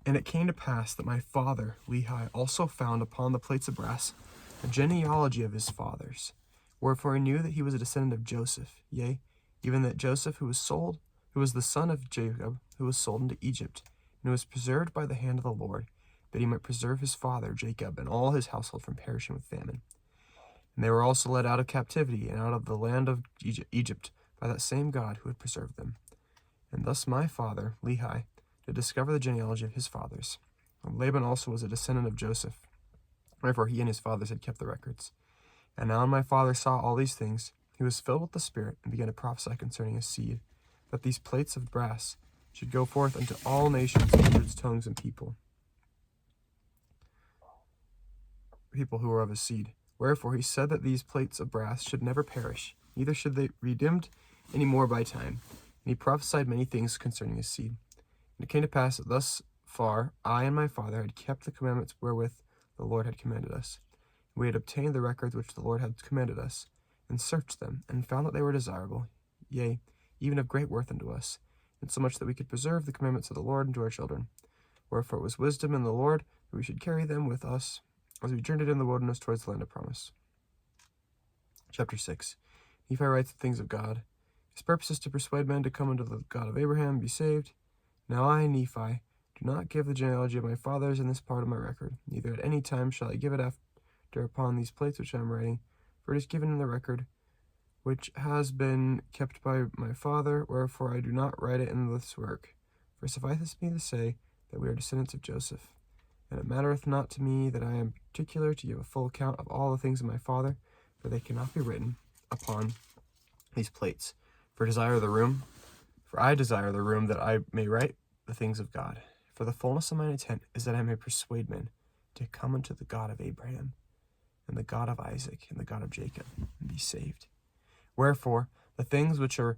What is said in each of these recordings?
And it came to pass that my father Lehi also found upon the plates of brass a genealogy of his fathers. Wherefore he knew that he was a descendant of Joseph, yea, even that Joseph who was the son of Jacob, who was sold into Egypt, and who was preserved by the hand of the Lord, that he might preserve his father Jacob and all his household from perishing with famine. And they were also led out of captivity and out of the land of Egypt by that same God who had preserved them. And thus my father Lehi did discover the genealogy of his fathers. And Laban also was a descendant of Joseph, wherefore he and his fathers had kept the records. And now when my father saw all these things, he was filled with the Spirit, and began to prophesy concerning his seed, that these plates of brass should go forth unto all nations, kindreds, tongues, and people who were of his seed. Wherefore he said that these plates of brass should never perish, neither should they be dimmed any more by time. And he prophesied many things concerning his seed. And it came to pass that thus far I and my father had kept the commandments wherewith the Lord had commanded us. We had obtained the records which the Lord had commanded us, and searched them, and found that they were desirable, yea, even of great worth unto us, insomuch that we could preserve the commandments of the Lord unto our children. Wherefore it was wisdom in the Lord that we should carry them with us as we journeyed in the wilderness towards the land of promise. Chapter 6. Nephi writes the things of God. His purpose is to persuade men to come unto the God of Abraham and be saved. Now I, Nephi, do not give the genealogy of my fathers in this part of my record, neither at any time shall I give it after upon these plates which I am writing, for it is given in the record which has been kept by my father, wherefore I do not write it in this work. For sufficeth me to say that we are descendants of Joseph. And it mattereth not to me that I am particular to give a full account of all the things of my father, for they cannot be written upon these plates. For I desire the room that I may write the things of God. For the fullness of mine intent is that I may persuade men to come unto the God of Abraham, and the God of Isaac, and the God of Jacob, and be saved. Wherefore, the things which are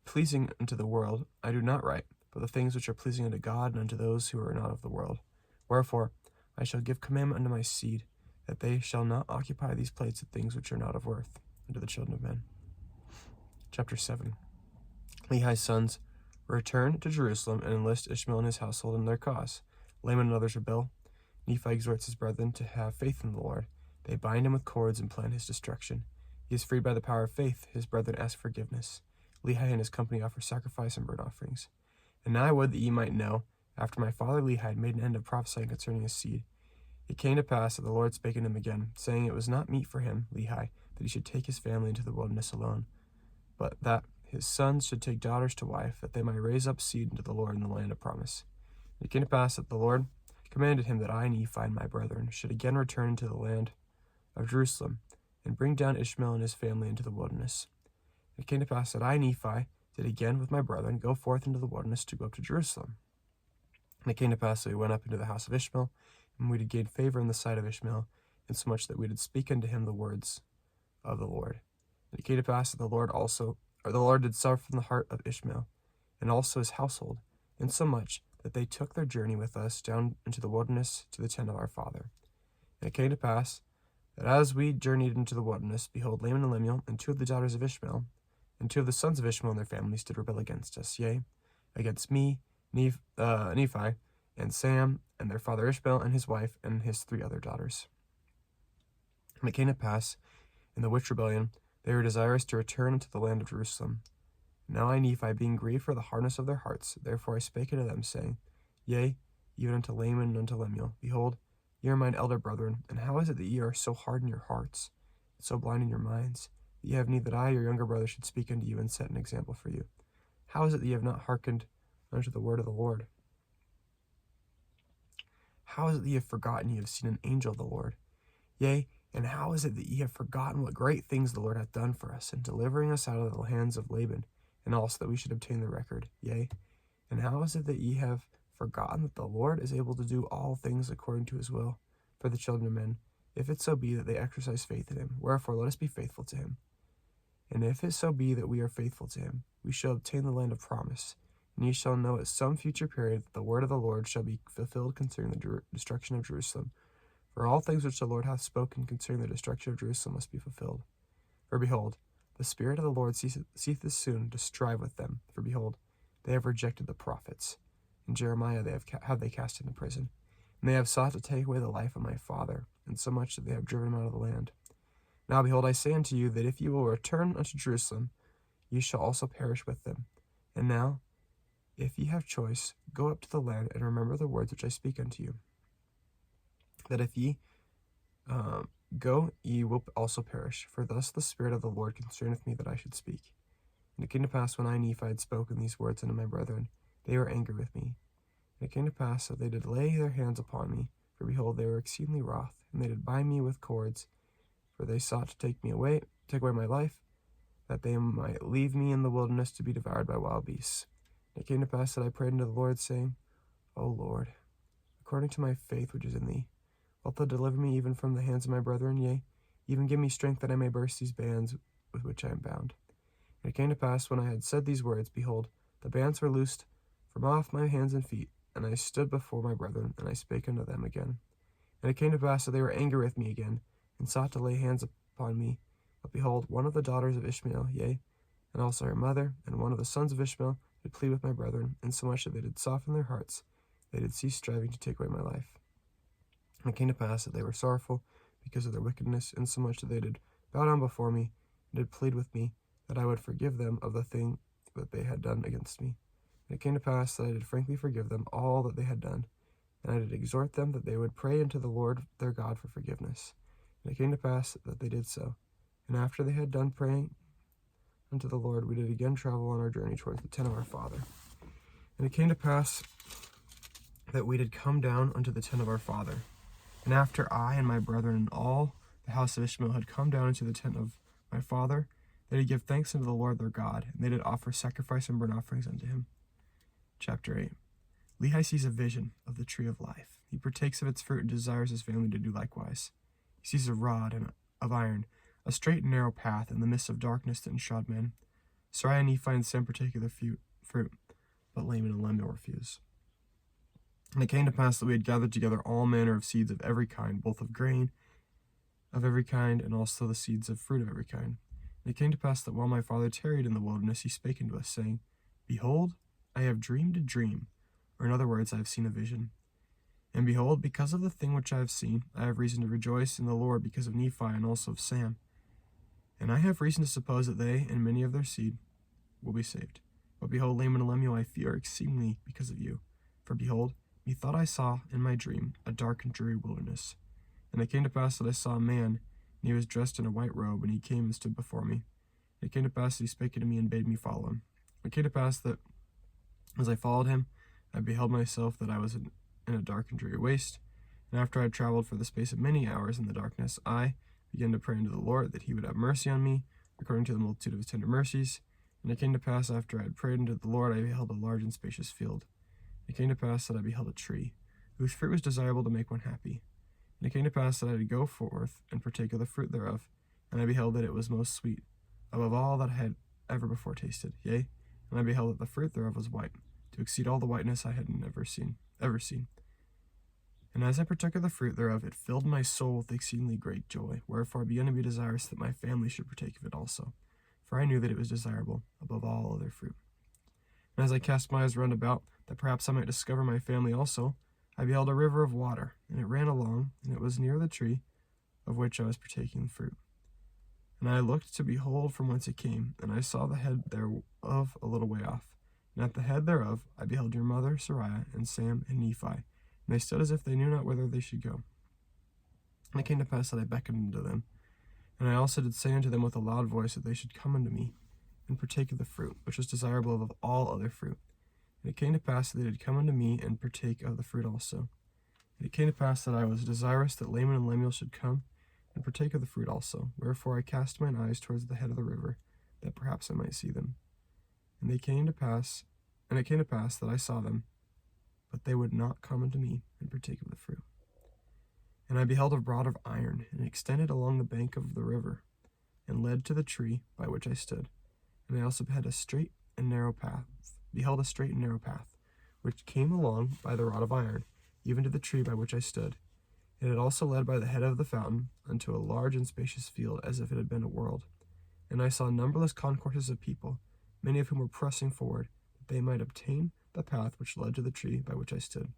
pleasing unto the world I do not write, but the things which are pleasing unto God and unto those who are not of the world. Wherefore, I shall give commandment unto my seed, that they shall not occupy these plates of things which are not of worth unto the children of men. Chapter 7. Lehi's sons return to Jerusalem and enlist Ishmael and his household in their cause. Laman and others rebel. Nephi exhorts his brethren to have faith in the Lord. They bind him with cords and plan his destruction. He is freed by the power of faith. His brethren ask forgiveness. Lehi and his company offer sacrifice and burnt offerings. And now I would that ye might know, after my father Lehi had made an end of prophesying concerning his seed, it came to pass that the Lord spake unto him again, saying it was not meet for him, Lehi, that he should take his family into the wilderness alone, but that his sons should take daughters to wife, that they might raise up seed unto the Lord in the land of promise. And it came to pass that the Lord commanded him that I, Nephi, and my brethren should again return into the land of Jerusalem, and bring down Ishmael and his family into the wilderness. And it came to pass that I, Nephi, did again with my brethren go forth into the wilderness to go up to Jerusalem. And it came to pass that we went up into the house of Ishmael, and we did gain favor in the sight of Ishmael, insomuch that we did speak unto him the words of the Lord. And it came to pass that the Lord did soften the heart of Ishmael, and also his household, insomuch that they took their journey with us down into the wilderness to the tent of our father. And it came to pass that as we journeyed into the wilderness, behold, Laman and Lemuel, and two of the daughters of Ishmael, and two of the sons of Ishmael and their families did rebel against us, yea, against me, Nephi, and Sam, and their father Ishmael, and his wife, and his 3 other daughters. And it came to pass, in the which rebellion, they were desirous to return into the land of Jerusalem. Now I, Nephi, being grieved for the hardness of their hearts, therefore I spake unto them, saying, Yea, even unto Laman and unto Lemuel, behold, ye are mine elder brethren, and how is it that ye are so hard in your hearts, and so blind in your minds, that ye have need that I, your younger brother, should speak unto you and set an example for you? How is it that ye have not hearkened unto the word of the Lord? How is it that ye have forgotten ye have seen an angel of the Lord? Yea, and how is it that ye have forgotten what great things the Lord hath done for us, in delivering us out of the hands of Laban, and also that we should obtain the record? Yea, and how is it that ye have forgotten that the Lord is able to do all things according to his will for the children of men, if it so be that they exercise faith in him? Wherefore let us be faithful to him. And if it so be that we are faithful to him, we shall obtain the land of promise. And ye shall know at some future period that the word of the Lord shall be fulfilled concerning the destruction of Jerusalem. For all things which the Lord hath spoken concerning the destruction of Jerusalem must be fulfilled. For behold, the Spirit of the Lord ceaseth soon to strive with them. For behold, they have rejected the prophets. and Jeremiah have they cast into prison. And they have sought to take away the life of my father, insomuch that they have driven him out of the land. Now behold, I say unto you, that if you will return unto Jerusalem, ye shall also perish with them. And now, if ye have choice, go up to the land, and remember the words which I speak unto you, that if ye go, ye will also perish. For thus the Spirit of the Lord concerneth me that I should speak. And it came to pass, when I, Nephi, had spoken these words unto my brethren, they were angry with me. And it came to pass that they did lay their hands upon me, for behold, they were exceedingly wroth, and they did bind me with cords, for they sought to take away my life, that they might leave me in the wilderness to be devoured by wild beasts. And it came to pass that I prayed unto the Lord, saying, O Lord, according to my faith which is in thee, wilt thou deliver me even from the hands of my brethren? Yea, even give me strength that I may burst these bands with which I am bound. And it came to pass, when I had said these words, behold, the bands were loosed from off my hands and feet, and I stood before my brethren, and I spake unto them again. And it came to pass that they were angry with me again, and sought to lay hands upon me. But behold, one of the daughters of Ishmael, yea, and also her mother, and one of the sons of Ishmael, did plead with my brethren, insomuch that they did soften their hearts, they did cease striving to take away my life. And it came to pass that they were sorrowful because of their wickedness, insomuch that they did bow down before me, and did plead with me, that I would forgive them of the thing that they had done against me. And it came to pass that I did frankly forgive them all that they had done, and I did exhort them that they would pray unto the Lord their God for forgiveness. And it came to pass that they did so. And after they had done praying unto the Lord, we did again travel on our journey towards the tent of our father. And it came to pass that we did come down unto the tent of our father. And after I and my brethren and all the house of Ishmael had come down into the tent of my father, they did give thanks unto the Lord their God, and they did offer sacrifice and burnt offerings unto him. Chapter 8. Lehi sees a vision of the tree of life. He partakes of its fruit and desires his family to do likewise. He sees a rod of iron, a straight and narrow path in the midst of darkness that enshroud men. Sariah and Nephi and Sam partake of the fruit, but Laman and Lemuel refuse. And it came to pass that we had gathered together all manner of seeds of every kind, both of grain of every kind, and also the seeds of fruit of every kind. And it came to pass that while my father tarried in the wilderness, he spake unto us, saying, Behold, I have dreamed a dream, or in other words, I have seen a vision. And behold, because of the thing which I have seen, I have reason to rejoice in the Lord because of Nephi and also of Sam. And I have reason to suppose that they and many of their seed will be saved. But behold, Laman and Lemuel, I fear exceedingly because of you. For behold, methought I saw in my dream a dark and dreary wilderness. And it came to pass that I saw a man, and he was dressed in a white robe, and he came and stood before me. And it came to pass that he spake unto me and bade me follow him. It came to pass that as I followed him, I beheld myself that I was in a dark and dreary waste. And after I had traveled for the space of many hours in the darkness, I began to pray unto the Lord that he would have mercy on me, according to the multitude of his tender mercies. And it came to pass, after I had prayed unto the Lord, I beheld a large and spacious field. It came to pass that I beheld a tree, whose fruit was desirable to make one happy. And it came to pass that I did go forth and partake of the fruit thereof, and I beheld that it was most sweet, above all that I had ever before tasted. Yea, and I beheld that the fruit thereof was white, to exceed all the whiteness I had ever seen. And as I partook of the fruit thereof, it filled my soul with exceedingly great joy, wherefore I began to be desirous that my family should partake of it also, for I knew that it was desirable above all other fruit. And as I cast my eyes round about, that perhaps I might discover my family also, I beheld a river of water, and it ran along, and it was near the tree of which I was partaking the fruit. And I looked to behold from whence it came, and I saw the head thereof a little way off. And at the head thereof I beheld your mother Sariah, and Sam, and Nephi, and they stood as if they knew not whither they should go. And it came to pass that I beckoned unto them, and I also did say unto them with a loud voice that they should come unto me, and partake of the fruit, which was desirable above all other fruit. And it came to pass that they did come unto me, and partake of the fruit also. And it came to pass that I was desirous that Laman and Lemuel should come, and partake of the fruit also. Wherefore I cast mine eyes towards the head of the river, that perhaps I might see them. And it came to pass that I saw them, but they would not come unto me, and partake of the fruit. And I beheld a rod of iron, and it extended along the bank of the river, and led to the tree by which I stood. And I also beheld a straight and narrow path, which came along by the rod of iron, even to the tree by which I stood. And it also led by the head of the fountain unto a large and spacious field, as if it had been a world. And I saw numberless concourses of people, many of whom were pressing forward, that they might obtain the path which led to the tree by which I stood.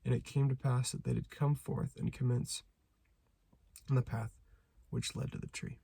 And it came to pass that they did come forth and commence on the path which led to the tree.